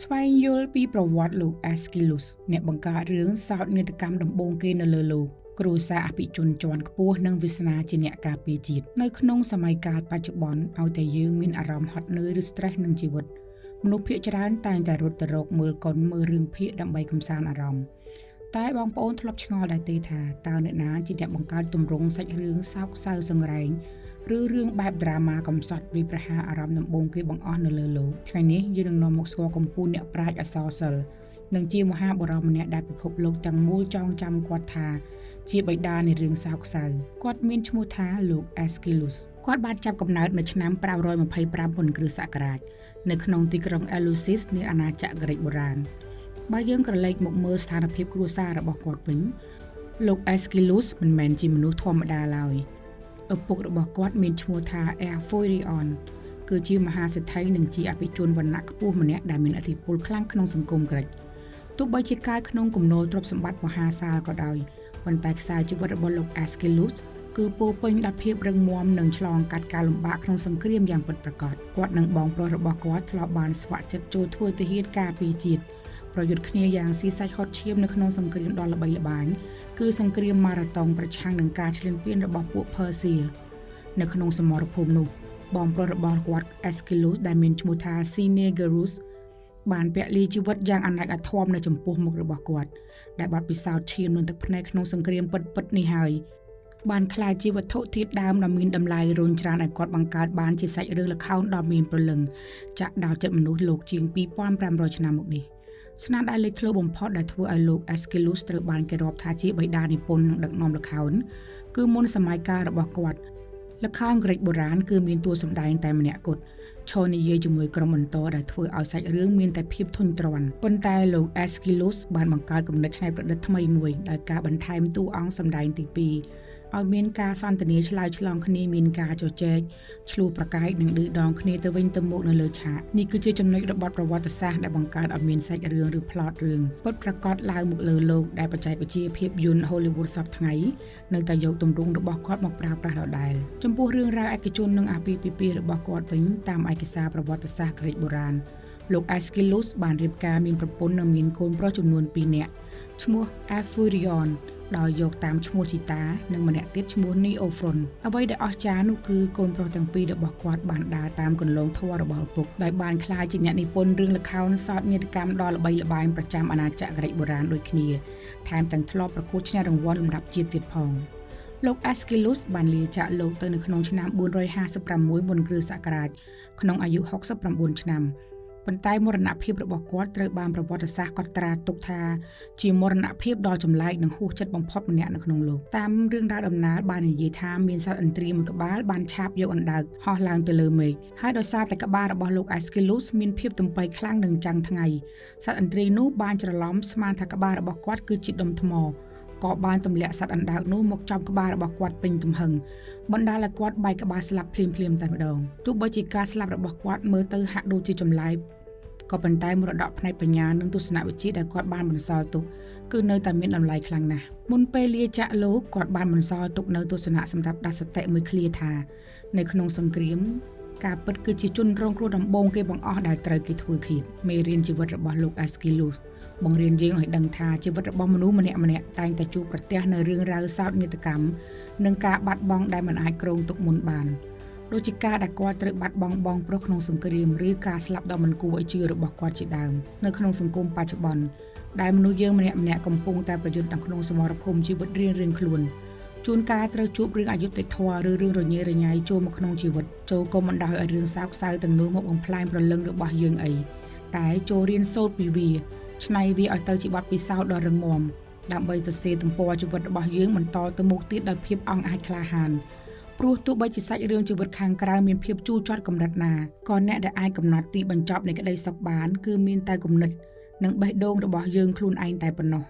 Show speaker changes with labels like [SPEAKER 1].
[SPEAKER 1] ស្វែងយល់ពីប្រវត្តិលោក Aeschylus អ្នកបង្កើតរឿងសោកនាដកម្មដំបូងគេនៅលើលោកគ្រួសារអភិជនជាន់ខ្ពស់និងវាសនាជាអ្នកការពារជាតិនៅក្នុងសម័យកាលបច្ចុប្បន្នឲ្យតែយើងមានអារម្មណ៍ហត់នឿយឬ stress នឹងជីវិតមនុស្សភាគច្រើនតែងតែរត់ទៅរកមើលកុនមើលរឿងភាគដើម្បីកម្សាន្តអារម្មណ៍តែបងប្អូនធ្លាប់ឆ្ងល់ដែរទេថាតើអ្នកណាជាអ្នកបង្កើតទម្រង់សាច់រឿងសោកសៅសង្រេងឬរឿងបែបដ្រាម៉ាកំសត់វាប្រហារអារម្មណ៍ដំបូងគេបង្អស់នៅលើលោកថ្ងៃនេះយើងនឹងនាំមកស្គាល់កំពូលអ្នកប្រាជ្ញអក្សរសិល្ប៍និងជាមហាបុរសម្នាក់ដែលពិភពលោកទាំងមូលចងចាំគាត់ថាជាបិតានៃរឿងសោកសៅគាត់មានឈ្មោះថាលោក Aeschylus គាត់បានចាប់កំណើតនៅឆ្នាំ525មុនគ្រិស្តសករាជនៅក្នុងទីក្រុង Eleusis នៃអាណាចក្រក្រិកបុរាណបើយើងក្រឡេកមកមើលស្ថានភាពគ្រួសាររបស់គាត់វិញលោក Aeschylus មិនមែនជាមនុស្សធម្មតាឡើយឪពុករបស់គាត់មានឈ្មោះថា Aphorion គឺជាមហាសេដ្ឋីនិងជាអភិជនវណ្ណៈខ្ពស់ម្នាក់ដែលមានឥទ្ធិពលខ្លាំងក្នុងសង្គមក្រិកទោះបីជាកើតក្នុងគំនរទ្រព្យសម្បត្តិមហាសាលក៏ដោយប៉ុន្តែខ្សែជីវិតរបស់លោក Aeschylus គឺពោរពេញដោយភាពរឹងមាំនិងឆ្លងកាត់ការលំបាកក្នុងសង្គ្រាមយ៉ាងពិតប្រាកដគាត់និងបងប្រុសរបស់គាត់ធ្លាប់បានស្ម័គ្រចិត្តចូលធ្វើទាហានការពារជាតិប្រយុទ្ធគ្នាយ៉ាងស៊ីសាច់ហត់ឈាមនៅក្នុងសង្គ្រាមដ៏ល្បីល្បាញគឺសង្គ្រាមម៉ារ៉ាតុងប្រឆាំងនឹងការឈ្លានពានរបស់ពួកផឺស៊ីនៅក្នុងសមរភូមិនោះបងប្រុសរបស់គាត់ Aeschylus ដែលមានឈ្មោះថា Cynegerus បានពលីជីវិតយ៉ាងអនាគអធមនៅចំពោះមុខរបស់គាត់ដែលបាត់ពិសោធន៍ឈាមនឹងទឹកភ្នែកក្នុងសង្គ្រាមពិតៗនេះហើយបានក្លាយជាវត្ថុធាតុដើមដ៏មានតម្លៃរុញច្រានឲ្យគាត់បង្កើតបានជាសាច់រឿងល្ខោនដ៏មានព្រលឹងចាក់ដល់ចិត្តមនុស្សលោកជាង2500ឆ្នាំមកនេះស្នាដៃលេចធ្លោបំផុតដែលធ្វើឲ្យលោក Aeschylus ត្រូវបានគេរាប់ថាជាបិតានិពន្ធនិងដឹកនាំល្ខោនគឺមុនសម័យកាលរបស់គាត់ល្ខោនក្រិកបុរាណគឺមានតួសម្ដែងតែម្នាក់គត់ឈរនិយាយជាមួយក្រុមបន្តដែលធ្វើឲ្យសាច់រឿងមានតែភាពធុញទ្រាន់ប៉ុន្តែលោក Aeschylus បានបង្កើតគំនិតច្នៃប្រឌិតថ្មីមួយដោយការបន្ថែមតួអង្គសម្ដែងទី2ឲ្យមានការសន្ទនាឆ្លើយឆ្លងគ្នាមានការជជែកឆ្លោះប្រកែកនិងឌឺដងគ្នាទៅវិញទៅមកនៅលើឆាកនេះគឺជាចំណុចរបត់ប្រវត្តិសាស្ត្រដែលបង្កើតឲ្យមានសាច់រឿងឬ plot រឿងពិតប្រាកដឡើងមកលើលោកដែលបច្ចេកវិទ្យាភាពយន្ត Hollywood សពថ្ងៃនៅតែយកទម្រង់របស់គាត់មកប្រើប្រាស់ដដែលចំពោះរឿងរ៉ាវឯកជននិងអាពាហ៍ពិពាហ៍របស់គាត់វិញតាមឯកសារប្រវត្តិសាស្ត្រក្រិកបុរាណលោក Aeschylus បានរៀបការមានប្រពន្ធនិងមានកូនប្រុសចំនួន2នាក់ឈ្មោះ Aphorion ដោយយកតាមឈ្មោះជីតានិងម្នាក់ទៀតឈ្មោះ Neophron អ្វីដែលអស្ចារ្យនោះគឺកូនប្រុសទាំងពីររបស់គាត់បានដើរតាមគន្លងធម៌របស់ឪពុកដោយបានក្លាយជាអ្នកនិពន្ធរឿងល្ខោនសោកនាដកម្មដ៏ល្បីល្បាញប្រចាំអាណាចក្រក្រិកបុរាណដូចគ្នាថែមទាំងធ្លាប់ប្រកួតឈ្នះរង្វាន់លំដាប់ជាតិទៀតផងលោក Aeschylus បានលាចាកលោកទៅនៅក្នុងឆ្នាំ456មុនគ្រិស្តសករាជក្នុងអាយុ69ឆ្នាំប៉ុន្តែមរណភាពរបស់គាត់ត្រូវបានប្រវត្តិសាស្ត្រកត់ត្រាទុកថាជាមរណភាពដ៏ចម្លែកនិងហួសចិត្តបំផុតម្នាក់នៅក្នុងលោកតាមរឿងរ៉ាវដំណើរបាននិយាយថាមានសត្វឥន្ទ្រីមួយក្បាលបានឆាបយកអណ្ដើកហោះឡើងទៅលើមេឃហើយដោយសារតែក្បាលរបស់លោក Aeschylus មានភាពទំពៃខ្លាំងនិងចាំងថ្ងៃសត្វឥន្ទ្រីនោះបានច្រឡំស្មានថាក្បាលរបស់គាត់គឺជាដុំថ្មក៏បានទម្លាក់សត្វអណ្ដើកនោះមកចំក្បាលរបស់គាត់ពេញទំហឹងបណ្ដាលឲ្យគាត់បែកក្បាលស្លាប់ភ្លាមៗតែម្ដងទោះបីជាការស្លាប់របស់គាត់មើលទៅហាក់ដូចជាចម្លែកក៏ប៉ុន្តែមរតកផ្នែកបញ្ញានិងទស្សនវិជ្ជាដែលគាត់បានបន្សល់ទុកគឺនៅតែមានតម្លៃខ្លាំងណាស់មុនពេលលាចាកលោកគាត់បានបន្សល់ទុកនៅទស្សនៈសម្រាប់ដាស់សតិមួយឃ្លាថានៅក្នុងសង្គ្រាមការពិតគឺជាជនរងគ្រោះដំបូងគេបង្អស់ដែលត្រូវគេធ្វើឃាតមេរៀនជីវិតរបស់លោក Aeschylus បង្រៀនយើងឲ្យដឹងថាជីវិតរបស់មនុស្សម្នាក់ៗតែងតែជួបប្រទះនៅរឿងរ៉ាវសោកនាដកម្មនិងការបាត់បង់ដែលមិនអាចគ្រោងទុកមុនបានដូចជាការដែលគាត់ត្រូវបាត់បង់បងប្រុសក្នុងសង្គ្រាមឬការស្លាប់ដ៏មិនគួរឲ្យជឿរបស់គាត់ជាដើមនៅក្នុងសង្គមបច្ចុប្បន្នដែលមនុស្សយើងម្នាក់ៗកំពុងតែប្រយុទ្ធនៅក្នុងសមរភូមិជីវិតរៀងៗខ្លួនជួនកាលត្រូវជួបរឿងអយុត្តិធម៌ឬរឿងរញ៉េរញ៉ៃចូលមកក្នុងជីវិតចូលកុំបណ្ដោយឲ្យរឿងសោកសៅទាំងនោះមកបំផ្លាញព្រលឹងរបស់យើងអីតែចូលរៀនសូត្រពីវាច្នៃវាឲ្យទៅជាបទពិសោធន៍ដ៏រឹងមាំដើម្បីសរសេរទំព័រជីវិតរបស់យើងបន្តទៅមុខទៀតដោយភាពអង់អាចក្លាហានព្រោះទោះបីជាសាច់រឿងជីវិតខាងក្រៅមានភាពជូរចត់កម្រិតណាក៏អ្នកដែលអាចកំណត់ទីបញ្ចប់នៃក្តីសុខបានគឺមានតែគំនិតនិងបេះដូងរបស់យើងខ្លួនឯងតែប៉ុណ្ណោះ